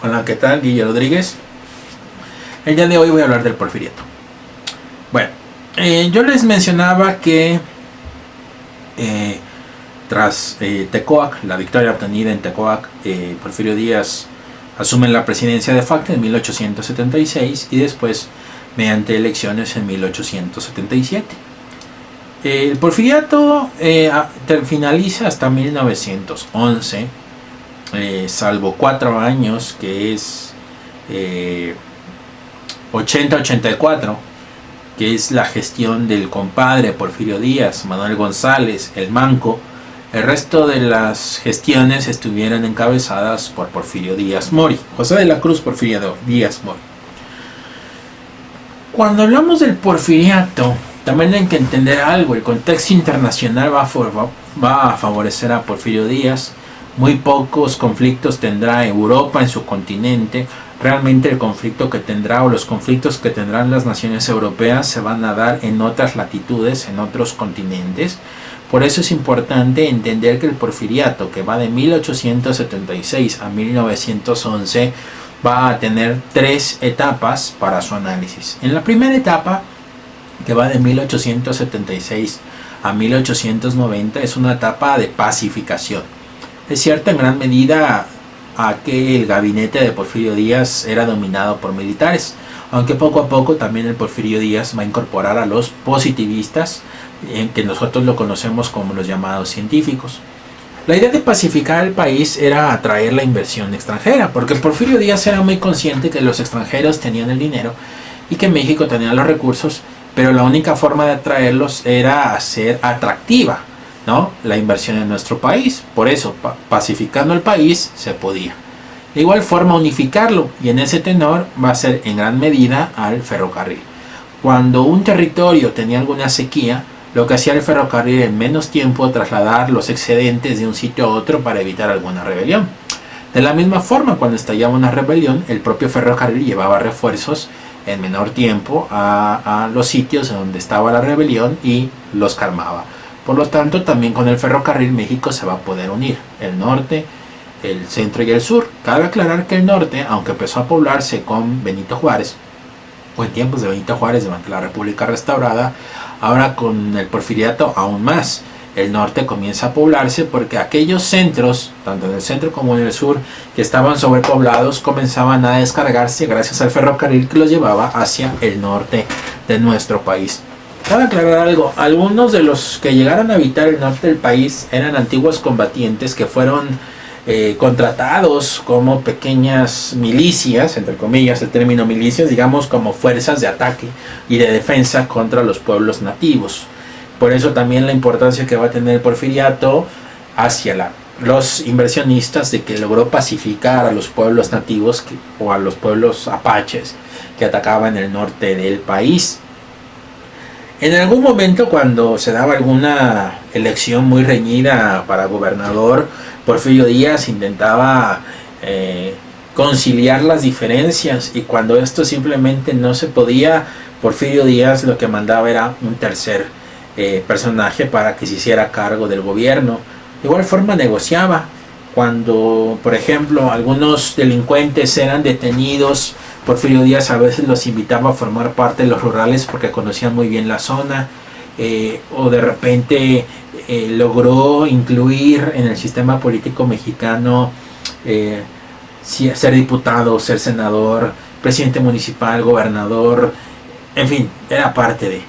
Hola, ¿qué tal? Guillermo Rodríguez. El día de hoy voy a hablar del Porfiriato. Bueno, yo les mencionaba que tras Tecoac, la victoria obtenida en Tecoac, Porfirio Díaz asume la presidencia de facto en 1876 y después mediante elecciones en 1877. El Porfiriato finaliza hasta 1911, salvo 4 años, que es 80-84, que es la gestión del compadre Porfirio Díaz, Manuel González, el Manco. El resto de las gestiones estuvieron encabezadas por Porfirio Díaz Mori, José de la Cruz Porfirio Díaz Mori. Cuando hablamos del Porfiriato, también hay que entender algo. El contexto internacional va a favorecer a Porfirio Díaz. Muy pocos conflictos tendrá Europa en su continente. Realmente el conflicto que tendrá o los conflictos que tendrán las naciones europeas se van a dar en otras latitudes, en otros continentes. Por eso es importante entender que el Porfiriato, que va de 1876 a 1911, va a tener 3 etapas para su análisis. En la primera etapa, que va de 1876 a 1890, es una etapa de pacificación. Es cierto, en gran medida a que el gabinete de Porfirio Díaz era dominado por militares, aunque poco a poco también el Porfirio Díaz va a incorporar a los positivistas, en que nosotros lo conocemos como los llamados científicos. La idea de pacificar el país era atraer la inversión extranjera, porque Porfirio Díaz era muy consciente que los extranjeros tenían el dinero y que México tenía los recursos, pero la única forma de atraerlos era hacer atractiva, ¿no?, la inversión en nuestro país. Por eso, pacificando el país se podía. De igual forma, unificarlo, y en ese tenor va a ser en gran medida al ferrocarril. Cuando un territorio tenía alguna sequía, lo que hacía el ferrocarril en menos tiempo trasladar los excedentes de un sitio a otro para evitar alguna rebelión. De la misma forma, cuando estallaba una rebelión, el propio ferrocarril llevaba refuerzos en menor tiempo a los sitios donde estaba la rebelión y los calmaba. Por lo tanto, también con el ferrocarril México se va a poder unir el norte, el centro y el sur. Cabe aclarar que el norte, aunque empezó a poblarse con Benito Juárez, o en tiempos de Benito Juárez durante la República restaurada, ahora con el Porfiriato aún más. El norte comienza a poblarse porque aquellos centros, tanto en el centro como en el sur, que estaban sobrepoblados, comenzaban a descargarse gracias al ferrocarril que los llevaba hacia el norte de nuestro país. Cabe aclarar algo: algunos de los que llegaron a habitar el norte del país eran antiguos combatientes que fueron contratados como pequeñas milicias, entre comillas el término milicias, digamos como fuerzas de ataque y de defensa contra los pueblos nativos. Por eso también la importancia que va a tener el Porfiriato hacia los inversionistas, de que logró pacificar a los pueblos nativos o a los pueblos apaches que atacaban el norte del país. En algún momento, cuando se daba alguna elección muy reñida para gobernador, Porfirio Díaz intentaba conciliar las diferencias, y cuando esto simplemente no se podía, Porfirio Díaz lo que mandaba era un tercer personaje para que se hiciera cargo del gobierno. De igual forma negociaba. Cuando, por ejemplo, algunos delincuentes eran detenidos, Porfirio Díaz a veces los invitaba a formar parte de los rurales porque conocían muy bien la zona, o de repente logró incluir en el sistema político mexicano ser diputado, ser senador, presidente municipal, gobernador, en fin, era parte de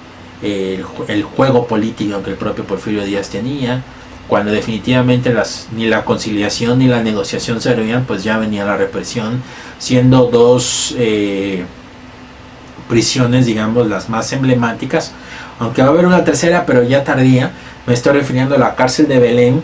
el juego político que el propio Porfirio Díaz tenía. Cuando definitivamente ni la conciliación ni la negociación servían, pues ya venía la represión, siendo 2 prisiones, digamos, las más emblemáticas, aunque va a haber una tercera, pero ya tardía. Me estoy refiriendo a la cárcel de Belén,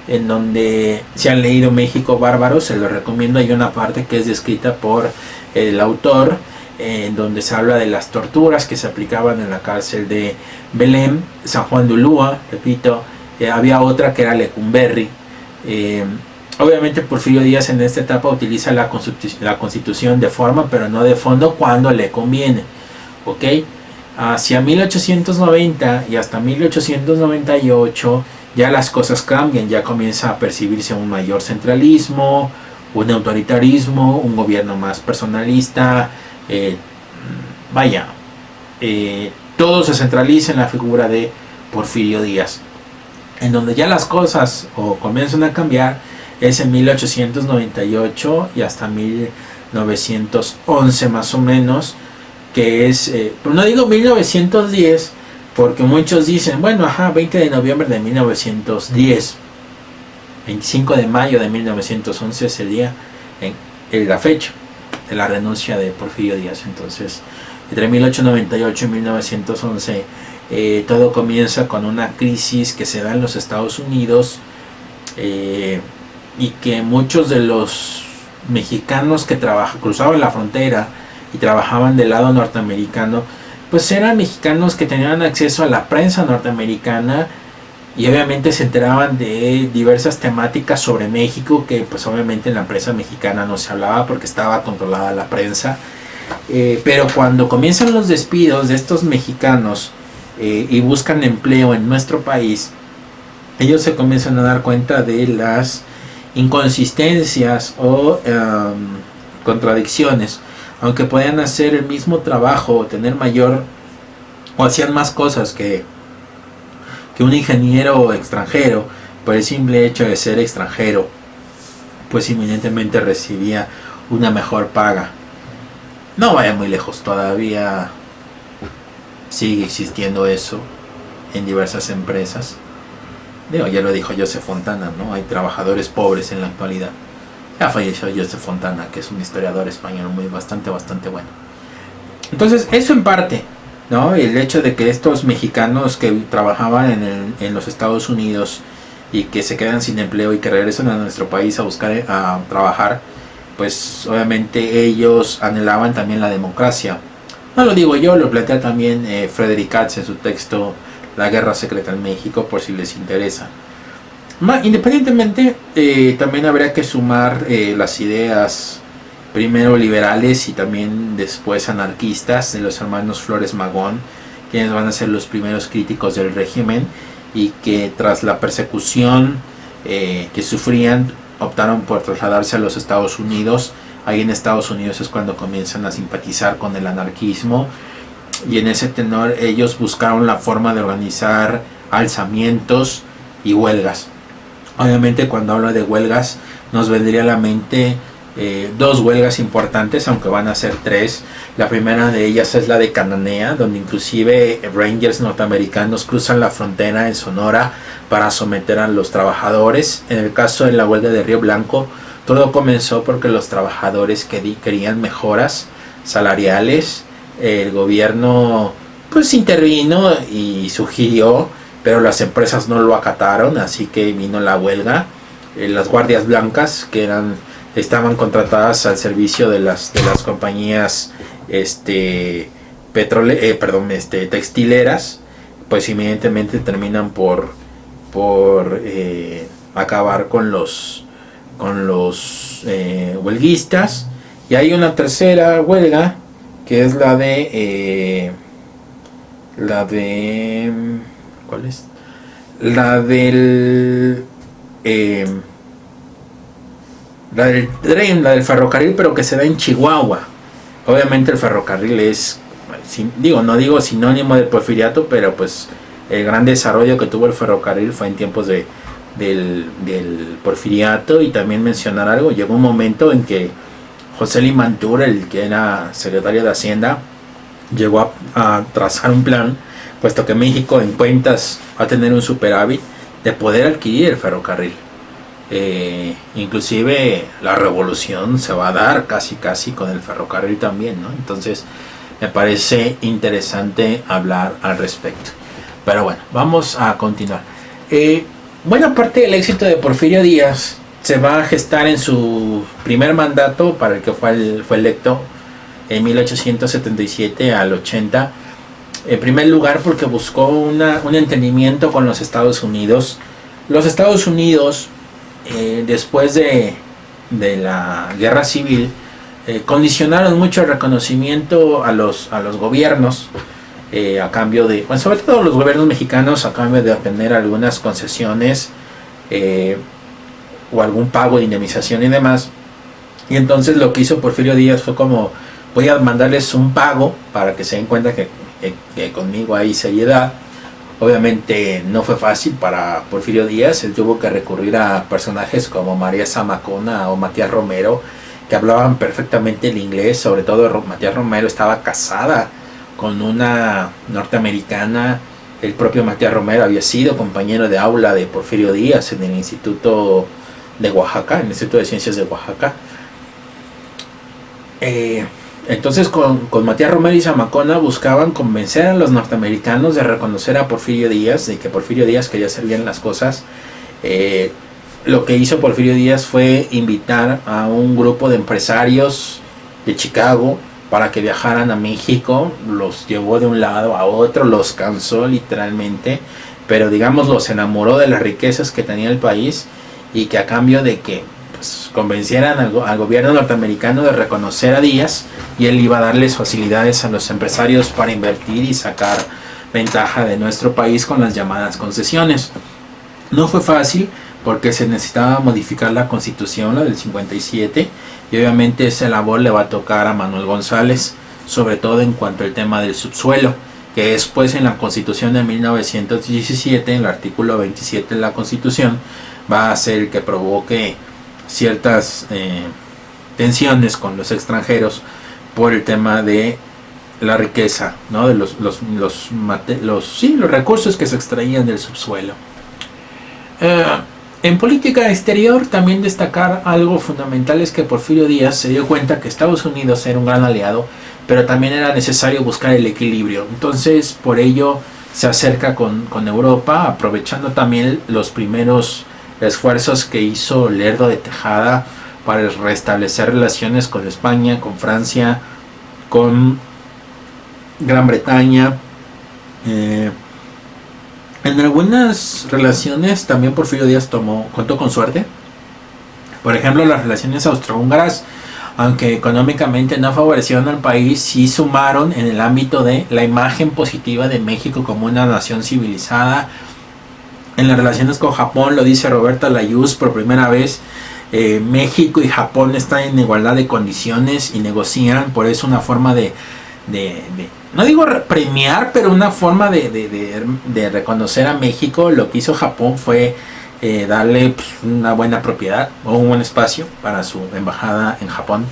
en donde, si han leído México Bárbaro, se lo recomiendo. Hay una parte que es descrita por el autor, en donde se habla de las torturas que se aplicaban en la cárcel de Belén, San Juan de Ulúa, repito. Había otra que era Lecumberri. Obviamente Porfirio Díaz en esta etapa utiliza la constitución de forma, pero no de fondo, cuando le conviene. ¿Ok? Hacia 1890 y hasta 1898 ya las cosas cambian, ya comienza a percibirse un mayor centralismo, un autoritarismo, un gobierno más personalista, vaya, todo se centraliza en la figura de Porfirio Díaz. En donde ya las cosas comienzan a cambiar es en 1898 y hasta 1911 más o menos, que es, no digo 1910, porque muchos dicen, bueno, 20 de noviembre de 1910, 25 de mayo de 1911 es el día, en la fecha de la renuncia de Porfirio Díaz. Entonces, entre 1898 y 1911, todo comienza con una crisis que se da en los Estados Unidos, y que muchos de los mexicanos que cruzaban la frontera y trabajaban del lado norteamericano, pues eran mexicanos que tenían acceso a la prensa norteamericana y obviamente se enteraban de diversas temáticas sobre México que pues obviamente en la prensa mexicana no se hablaba porque estaba controlada la prensa. Pero cuando comienzan los despidos de estos mexicanos y buscan empleo en nuestro país, ellos se comienzan a dar cuenta de las inconsistencias o contradicciones. Aunque podían hacer el mismo trabajo o tener mayor o hacían más cosas que un ingeniero extranjero, por el simple hecho de ser extranjero, pues inminentemente recibía una mejor paga. No vaya muy lejos, todavía sigue existiendo eso en diversas empresas. Ya lo dijo Joseph Fontana, ¿no? Hay trabajadores pobres en la actualidad. Ya falleció Joseph Fontana, que es un historiador español bastante bueno. Entonces, eso en parte, ¿no? El hecho de que estos mexicanos que trabajaban en los Estados Unidos y que se quedan sin empleo y que regresan a nuestro país a trabajar, pues obviamente ellos anhelaban también la democracia. No lo digo yo, lo plantea también Frederick Katz en su texto La Guerra Secreta en México, por si les interesa. Independientemente, también habría que sumar las ideas primero liberales y también después anarquistas de los hermanos Flores Magón, quienes van a ser los primeros críticos del régimen y que tras la persecución que sufrían optaron por trasladarse a los Estados Unidos. Ahí en Estados Unidos es cuando comienzan a simpatizar con el anarquismo y en ese tenor ellos buscaron la forma de organizar alzamientos y huelgas. Obviamente cuando hablo de huelgas nos vendría a la mente dos huelgas importantes, aunque van a ser tres. La primera de ellas es la de Cananea, donde inclusive Rangers norteamericanos cruzan la frontera en Sonora para someter a los trabajadores. En el caso de la huelga de Río Blanco, todo comenzó porque los trabajadores querían mejoras salariales. El gobierno pues intervino y sugirió, pero las empresas no lo acataron, así que vino la huelga. Las guardias blancas que estaban contratadas al servicio de las compañías textileras, pues inmediatamente terminan por acabar con los huelguistas. Y hay una tercera huelga que es la de ¿cuál es? La del tren, la del ferrocarril, pero que se da en Chihuahua. Obviamente el ferrocarril es, no digo sinónimo del porfiriato, pero pues el gran desarrollo que tuvo el ferrocarril fue en tiempos del porfiriato. Y también mencionar algo, llegó un momento en que José Limantur, el que era secretario de Hacienda, llegó a trazar un plan, puesto que México en cuentas va a tener un superávit, de poder adquirir el ferrocarril. Inclusive la revolución se va a dar casi con el ferrocarril también, ¿no? Entonces me parece interesante hablar al respecto. Pero bueno, vamos a continuar. Buena parte del éxito de Porfirio Díaz se va a gestar en su primer mandato, para el que fue electo en 1877 al 80. En primer lugar porque buscó un entendimiento con los Estados Unidos. Los Estados Unidos, después de la guerra civil, condicionaron mucho el reconocimiento a los gobiernos, a cambio de, bueno, sobre todo los gobiernos mexicanos, a cambio de obtener algunas concesiones o algún pago de indemnización y demás. Y entonces lo que hizo Porfirio Díaz fue como, voy a mandarles un pago para que se den cuenta que conmigo hay seriedad. Obviamente no fue fácil para Porfirio Díaz, él tuvo que recurrir a personajes como María Zamacona o Matías Romero, que hablaban perfectamente el inglés. Sobre todo Matías Romero estaba casada con una norteamericana. El propio Matías Romero había sido compañero de aula de Porfirio Díaz en el Instituto de Oaxaca, en el Instituto de Ciencias de Oaxaca. Entonces con Matías Romero y Zamacona buscaban convencer a los norteamericanos de reconocer a Porfirio Díaz, de que Porfirio Díaz quería hacer bien las cosas. Lo que hizo Porfirio Díaz fue invitar a un grupo de empresarios de Chicago para que viajaran a México. Los llevó de un lado a otro, los cansó literalmente, pero digamos los enamoró de las riquezas que tenía el país, y que a cambio de que convencieran al gobierno norteamericano de reconocer a Díaz, y él iba a darles facilidades a los empresarios para invertir y sacar ventaja de nuestro país con las llamadas concesiones. No fue fácil porque se necesitaba modificar la constitución, la del 57, y obviamente esa labor le va a tocar a Manuel González, sobre todo en cuanto al tema del subsuelo, que después en la constitución de 1917, en el artículo 27 de la constitución, va a ser el que provoque ciertas tensiones con los extranjeros por el tema de la riqueza, ¿no? De los recursos que se extraían del subsuelo. En política exterior también destacar algo fundamental es que Porfirio Díaz se dio cuenta que Estados Unidos era un gran aliado, pero también era necesario buscar el equilibrio. Entonces por ello se acerca con Europa, aprovechando también los primeros esfuerzos que hizo Lerdo de Tejada para restablecer relaciones con España, con Francia, con Gran Bretaña. En algunas relaciones también Porfirio Díaz contó con suerte. Por ejemplo, las relaciones austrohúngaras, aunque económicamente no favorecieron al país, sí sumaron en el ámbito de la imagen positiva de México como una nación civilizada. En las relaciones con Japón, lo dice Roberta Layuz, por primera vez México y Japón están en igualdad de condiciones y negocian. Por eso una forma de no digo premiar, pero una forma de reconocer a México. Lo que hizo Japón fue darle una buena propiedad o un buen espacio para su embajada en Japón.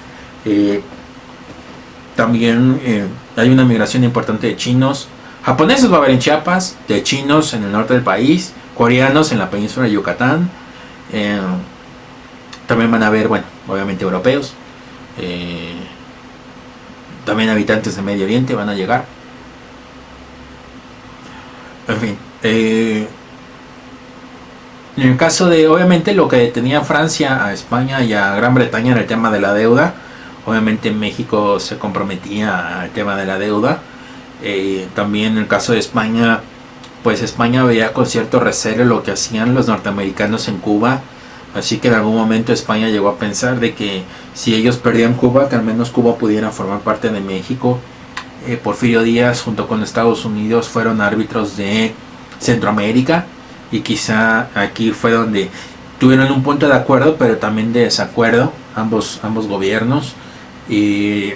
También hay una migración importante de chinos. Japoneses va a haber en Chiapas, de chinos en el norte del país, coreanos en la península de Yucatán. También van a haber, bueno, obviamente europeos. También habitantes de Medio Oriente van a llegar. En fin. En el caso de, obviamente, lo que detenía a Francia, a España y a Gran Bretaña en el tema de la deuda. Obviamente México se comprometía al tema de la deuda. También en el caso de España, pues España veía con cierto recelo lo que hacían los norteamericanos en Cuba. Así que en algún momento España llegó a pensar de que si ellos perdían Cuba, que al menos Cuba pudiera formar parte de México. Porfirio Díaz junto con Estados Unidos fueron árbitros de Centroamérica, y quizá aquí fue donde tuvieron un punto de acuerdo, pero también de desacuerdo ambos gobiernos. Y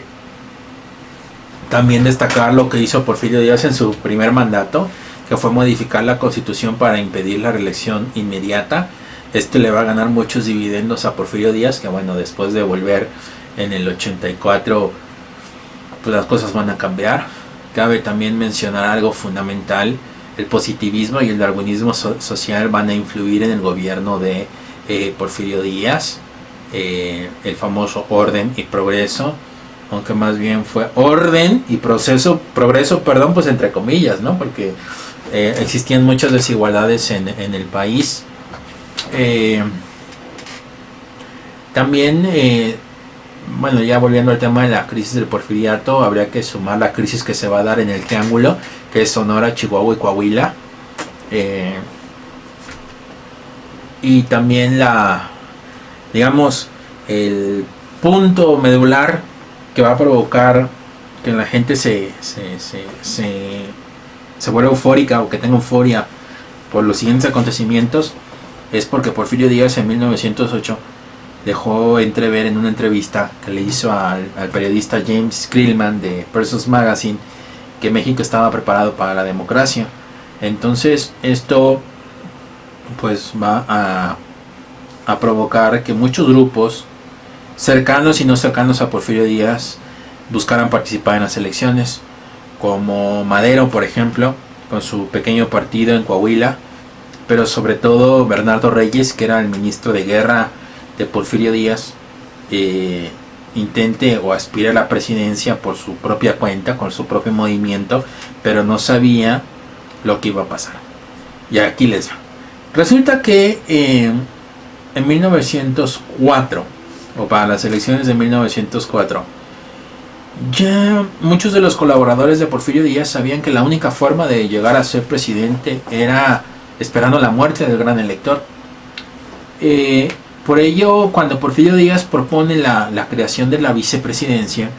también destacar lo que hizo Porfirio Díaz en su primer mandato, que fue modificar la Constitución para impedir la reelección inmediata. Esto le va a ganar muchos dividendos a Porfirio Díaz, que bueno, después de volver en el 84, pues las cosas van a cambiar. Cabe también mencionar algo fundamental: el positivismo y el darwinismo social van a influir en el gobierno de Porfirio Díaz. El famoso orden y progreso, aunque más bien fue orden y progreso, perdón, pues entre comillas, ¿no? Porque existían muchas desigualdades en el país. También, bueno, ya volviendo al tema de la crisis del porfiriato, habría que sumar la crisis que se va a dar en el Triángulo, que es Sonora, Chihuahua y Coahuila. Y también digamos, el punto medular que va a provocar que la gente se vuelva eufórica, o que tenga euforia por los siguientes acontecimientos, es porque Porfirio Díaz en 1908 dejó entrever en una entrevista que le hizo al periodista James Krillman de Versus Magazine que México estaba preparado para la democracia. Entonces esto pues va a provocar que muchos grupos cercanos y no cercanos a Porfirio Díaz buscaran participar en las elecciones, como Madero, por ejemplo, con su pequeño partido en Coahuila, pero sobre todo Bernardo Reyes, que era el ministro de guerra de Porfirio Díaz, intente o aspire a la presidencia por su propia cuenta, con su propio movimiento, pero no sabía lo que iba a pasar. Y aquí les va. Resulta que en 1904, o para las elecciones de 1904, ya muchos de los colaboradores de Porfirio Díaz sabían que la única forma de llegar a ser presidente era esperando la muerte del gran elector. Por ello, cuando Porfirio Díaz propone la creación de la vicepresidencia,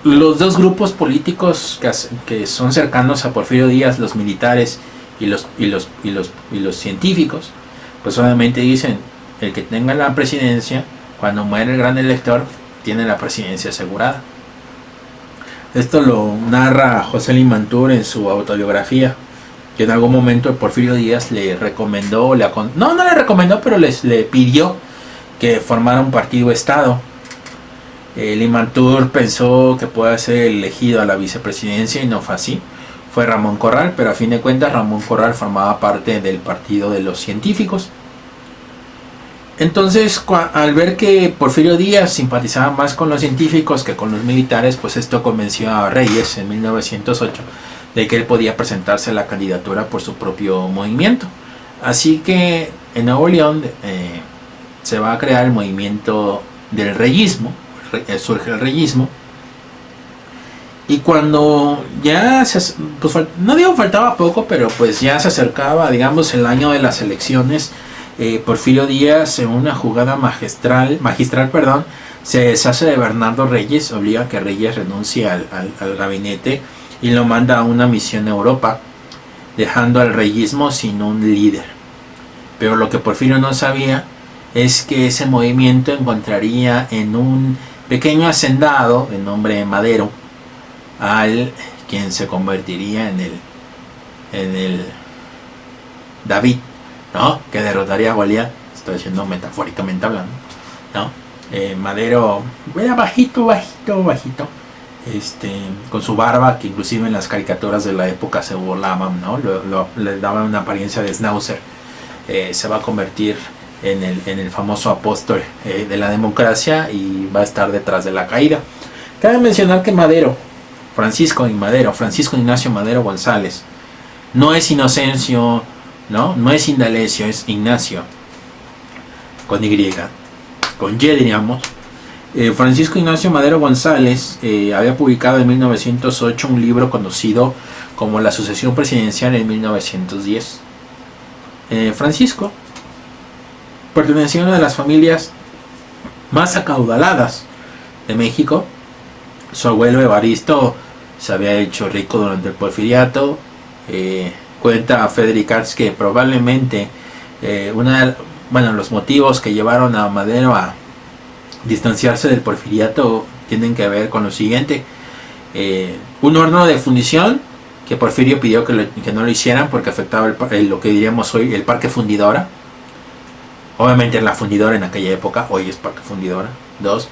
los dos grupos políticos que son cercanos a Porfirio Díaz, los militares y los científicos, pues obviamente dicen, el que tenga la presidencia, cuando muere el gran elector, tiene la presidencia asegurada. Esto lo narra José Limantur en su autobiografía, que en algún momento Porfirio Díaz le recomendó, no le recomendó, pero le pidió que formara un partido Estado. Limantur pensó que puede ser elegido a la vicepresidencia y no fue así. Fue Ramón Corral, pero a fin de cuentas Ramón Corral formaba parte del partido de los científicos. Entonces, al ver que Porfirio Díaz simpatizaba más con los científicos que con los militares, pues esto convenció a Reyes en 1908 de que él podía presentarse a la candidatura por su propio movimiento. Así que en Nuevo León se va a crear el movimiento del reyismo, surge el reyismo. Y cuando ya pues, no digo faltaba poco, pero pues ya se acercaba, digamos, el año de las elecciones, Porfirio Díaz, en una jugada magistral, se deshace de Bernardo Reyes, obliga a que Reyes renuncie al gabinete y lo manda a una misión a Europa, dejando al reyismo sin un líder. Pero lo que Porfirio no sabía es que ese movimiento encontraría en un pequeño hacendado de nombre Madero al quien se convertiría en el David, ¿no? Que derrotaría a Goliat. Estoy diciendo metafóricamente hablando, ¿no? Madero era bajito, con su barba, que inclusive en las caricaturas de la época se burlaban, ¿no? Le daban una apariencia de schnauzer. Se va a convertir en el famoso apóstol de la democracia y va a estar detrás de la caída. Cabe mencionar que Francisco Ignacio Madero González, no es Inocencio, no es Indalecio, es Ignacio, con Y, con Y diríamos. Francisco Ignacio Madero González había publicado en 1908 un libro conocido como La sucesión presidencial en 1910. Francisco pertenecía a una de las familias más acaudaladas de México. Su abuelo Evaristo se había hecho rico durante el porfiriato. Cuenta a Frederick Katz que probablemente los motivos que llevaron a Madero a distanciarse del porfiriato tienen que ver con lo siguiente: un horno de fundición que Porfirio pidió que no lo hicieran porque afectaba lo que diríamos hoy el Parque Fundidora. Obviamente la fundidora en aquella época, hoy es Parque Fundidora. 2,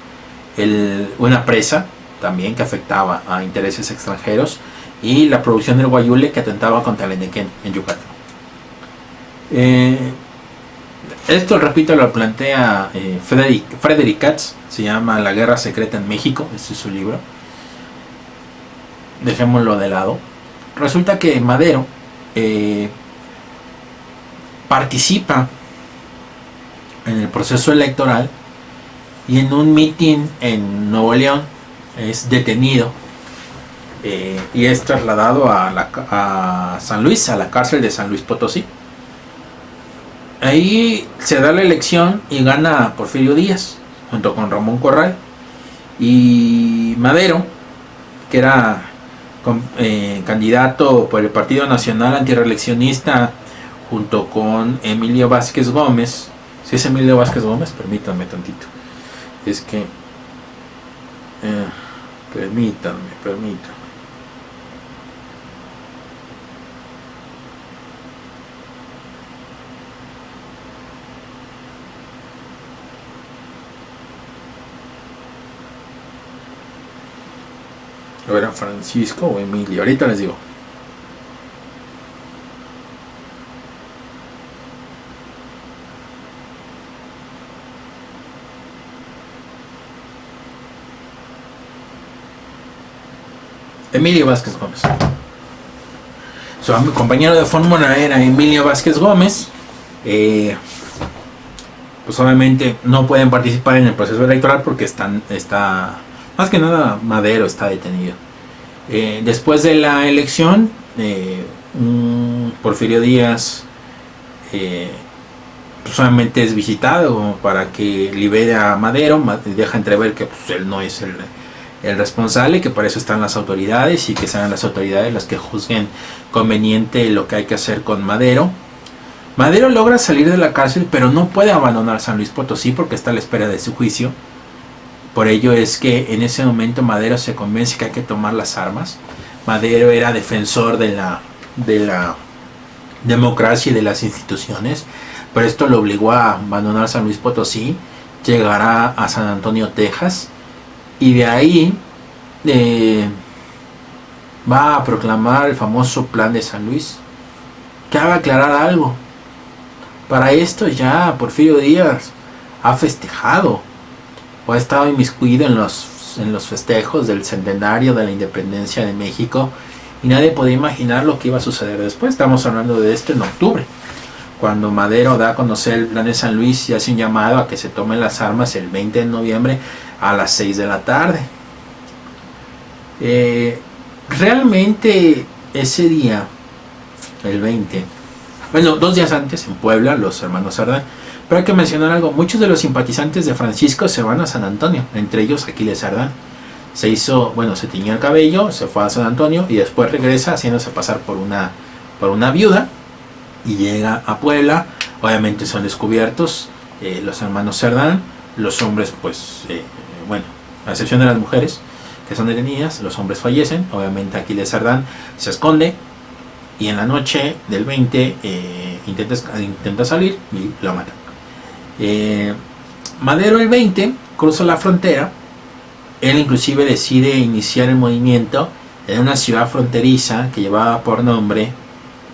una presa también que afectaba a intereses extranjeros, y la producción del guayule que atentaba contra el Enequén en Yucatán. Esto, repito, lo plantea Frederick Katz, se llama La guerra secreta en México, este es su libro. Dejémoslo de lado. Resulta que Madero participa en el proceso electoral y en un mitin en Nuevo León es detenido y es trasladado a San Luis, a la cárcel de San Luis Potosí. Ahí se da la elección y gana Porfirio Díaz junto con Ramón Corral, y Madero, que era candidato por el Partido Nacional Antirreeleccionista junto con Emilio Vázquez Gómez, Si es Emilio Vázquez Gómez, permítanme tantito. Es que... permítanme. ¿O era Francisco o Emilio? Ahorita les digo. Emilio Vázquez Gómez. Su compañero de fórmula era Emilio Vázquez Gómez. Pues obviamente no pueden participar en el proceso electoral porque está más que nada Madero está detenido. Después de la elección, Porfirio Díaz pues solamente es visitado para que libere a Madero, deja entrever que pues, él no es el responsable, que para eso están las autoridades y que sean las autoridades las que juzguen conveniente lo que hay que hacer con Madero. Madero logra salir de la cárcel, pero no puede abandonar San Luis Potosí porque está a la espera de su juicio. Por ello es que en ese momento Madero se convence que hay que tomar las armas. Madero era defensor de la democracia y de las instituciones, pero esto lo obligó a abandonar San Luis Potosí, llegará a San Antonio, Texas, y de ahí va a proclamar el famoso Plan de San Luis. Cabe aclarar algo. Para esto ya Porfirio Díaz ha festejado o ha estado inmiscuido en los festejos del centenario de la independencia de México, y nadie podía imaginar lo que iba a suceder después. Estamos hablando de esto en octubre, cuando Madero da a conocer el Plan de San Luis y hace un llamado a que se tomen las armas el 20 de noviembre a las 6 de la tarde. Realmente ese día, el 20, bueno, 2 días antes en Puebla, los hermanos Cerdán. Pero hay que mencionar algo, muchos de los simpatizantes de Francisco se van a San Antonio, entre ellos Aquiles Cerdán. Se tiñó el cabello, se fue a San Antonio y después regresa haciéndose pasar por una viuda y llega a Puebla. Obviamente son descubiertos los hermanos Cerdán, los hombres pues, a excepción de las mujeres que son detenidas, los hombres fallecen. Obviamente Aquiles Cerdán se esconde y en la noche del 20 intenta salir y lo matan. Madero el 20 cruza la frontera. Él inclusive decide iniciar el movimiento en una ciudad fronteriza que llevaba por nombre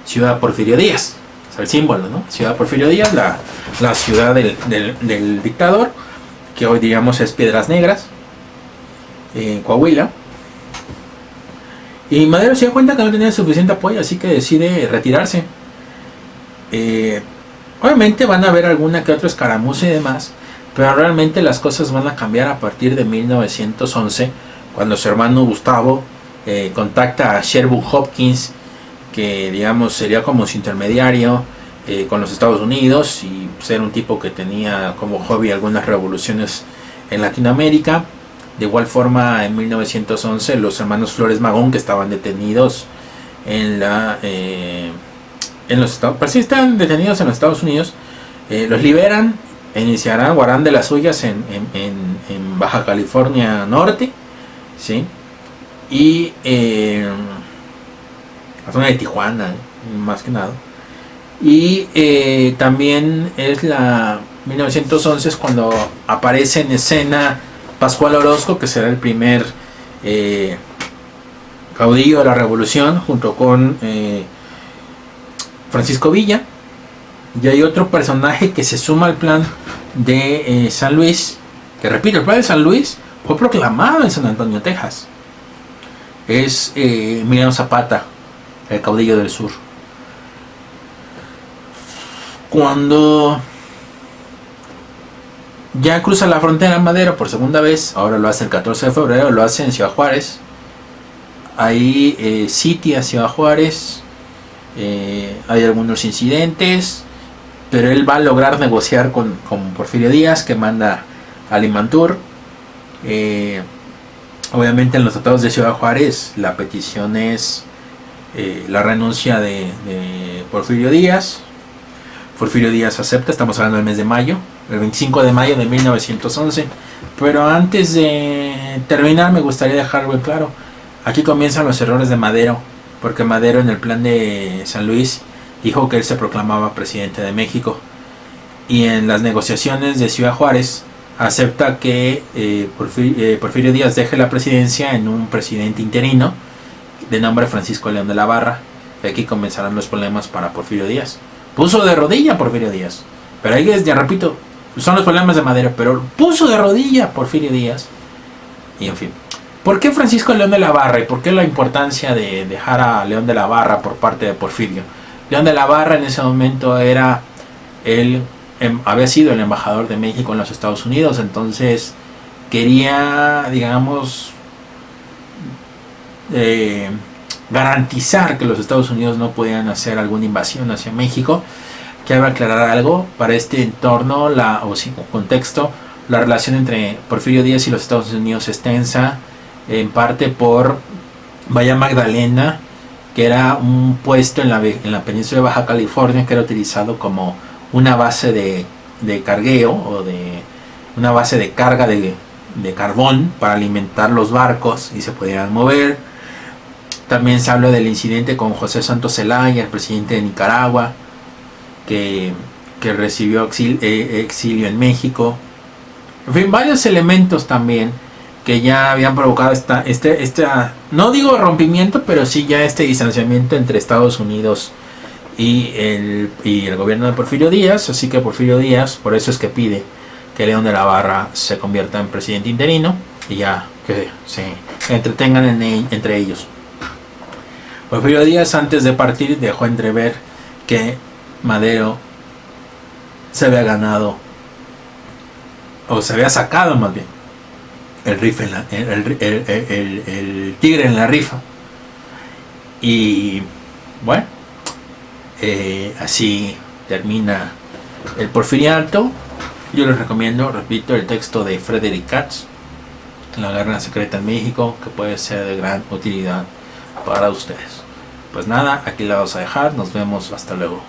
Ciudad Porfirio Díaz. Es el símbolo, ¿no? Ciudad Porfirio Díaz, la ciudad del dictador, que hoy digamos es Piedras Negras, Coahuila. Y Madero se da cuenta que no tenía suficiente apoyo, así que decide retirarse. Obviamente van a haber alguna que otra escaramuza y demás, pero realmente las cosas van a cambiar a partir de 1911, cuando su hermano Gustavo contacta a Sherwood Hopkins, que digamos sería como su intermediario con los Estados Unidos, y ser un tipo que tenía como hobby algunas revoluciones en Latinoamérica. De igual forma, en 1911 los hermanos Flores Magón, que estaban detenidos están detenidos en los Estados Unidos, los liberan e iniciarán o harán de las suyas en Baja California Norte, ¿sí? Y la zona de Tijuana, más que nada. Y también es 1911 es cuando aparece en escena Pascual Orozco, que será el primer caudillo de la revolución, junto con Francisco Villa. Y hay otro personaje que se suma al plan de San Luis, que repito, el plan de San Luis fue proclamado en San Antonio, Texas. Es Emiliano Zapata, el caudillo del sur. Cuando ya cruza la frontera Madero por segunda vez, ahora lo hace el 14 de febrero, lo hace en Ciudad Juárez. Ahí sitia Ciudad Juárez. Hay algunos incidentes, pero él va a lograr negociar con Porfirio Díaz, que manda a Limantur. Obviamente en los tratados de Ciudad Juárez la petición es la renuncia de Porfirio Díaz, Porfirio Díaz acepta, estamos hablando del mes de mayo, el 25 de mayo de 1911. Pero antes de terminar me gustaría dejar algo claro. Aquí comienzan los errores de Madero, porque Madero en el plan de San Luis dijo que él se proclamaba presidente de México, y en las negociaciones de Ciudad Juárez acepta que Porfirio Díaz deje la presidencia en un presidente interino de nombre Francisco León de la Barra. Y aquí comenzarán los problemas para Porfirio Díaz. Puso de rodilla Porfirio Díaz, pero ahí ya repito, son los problemas de Madero, pero puso de rodilla Porfirio Díaz. Y en fin, ¿por qué Francisco León de la Barra y por qué la importancia de dejar a León de la Barra por parte de Porfirio? León de la Barra en ese momento era había sido el embajador de México en los Estados Unidos, entonces quería, digamos, garantizar que los Estados Unidos no podían hacer alguna invasión hacia México. Quiero aclarar algo para este entorno, contexto. La relación entre Porfirio Díaz y los Estados Unidos es tensa, en parte por Bahía Magdalena, que era un puesto en la península de Baja California que era utilizado como una base de cargueo o de una base de carga de carbón para alimentar los barcos y se pudieran mover. También se habla del incidente con José Santos Zelaya, el presidente de Nicaragua, que recibió exilio en México. En fin, varios elementos también que ya habían provocado no digo rompimiento, pero sí ya este distanciamiento entre Estados Unidos y el gobierno de Porfirio Díaz. Así que Porfirio Díaz, por eso es que pide que León de la Barra se convierta en presidente interino y ya que se entretengan entre ellos. Porfirio Díaz, antes de partir, dejó entrever que Madero se había ganado, o se había sacado más bien, el tigre en la rifa. Y bueno, así termina el Porfiriato. Yo les recomiendo, repito, el texto de Frederick Katz, La Guerra Secreta en México, que puede ser de gran utilidad para ustedes. Pues nada, aquí la vamos a dejar, nos vemos, hasta luego.